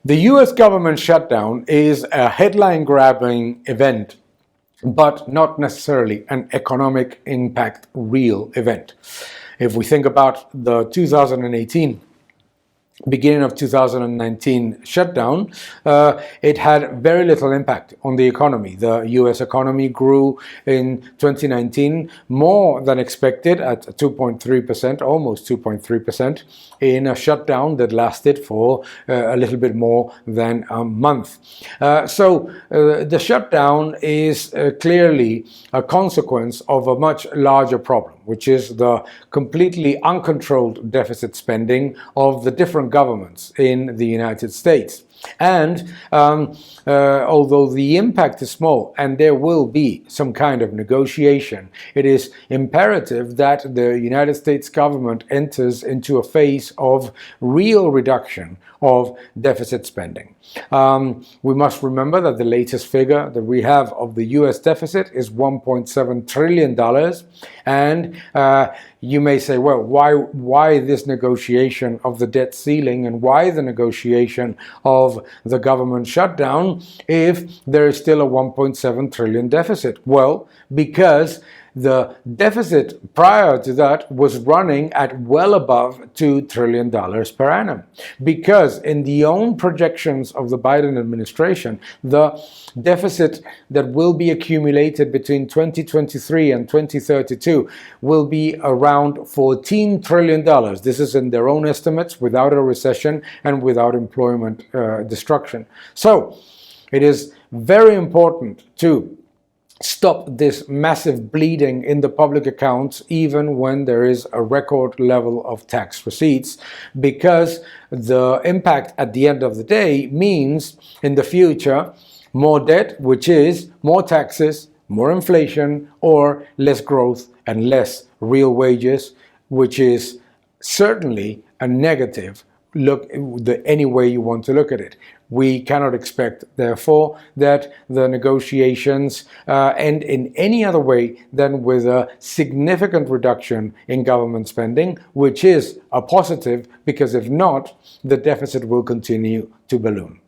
The US government shutdown is a headline-grabbing event, but not necessarily an economic impact real event. If we think about the 2018 beginning of 2019 shutdown, it had very little impact on the economy. The US economy grew in 2019 more than expected at 2.3%, almost 2.3%, in a shutdown that lasted for a little bit more than a month. So the shutdown is clearly a consequence of a much larger problem, which is the completely uncontrolled deficit spending of the different governments in the United States. And although the impact is small and there will be some kind of negotiation, it is imperative that the United States government enters into a phase of real reduction of deficit spending. We must remember that the latest figure that we have of the US deficit is $1.7 trillion. And you may say, well, why this negotiation of the debt ceiling and why the negotiation of the government shutdown if there is still a 1.7 trillion deficit? Well, because the deficit prior to that was running at well above $2 trillion per annum. Because in the own projections of the Biden administration, the deficit that will be accumulated between 2023 and 2032 will be around $14 trillion. This is in their own estimates, without a recession and without employment destruction. So it is very important to stop this massive bleeding in the public accounts, even when there is a record level of tax receipts, because the impact at the end of the day means in the future more debt, which is more taxes, more inflation, or less growth and less real wages, which is certainly a negative look any way you want to look at it. We cannot expect, therefore, that the negotiations end in any other way than with a significant reduction in government spending, which is a positive, because if not, the deficit will continue to balloon.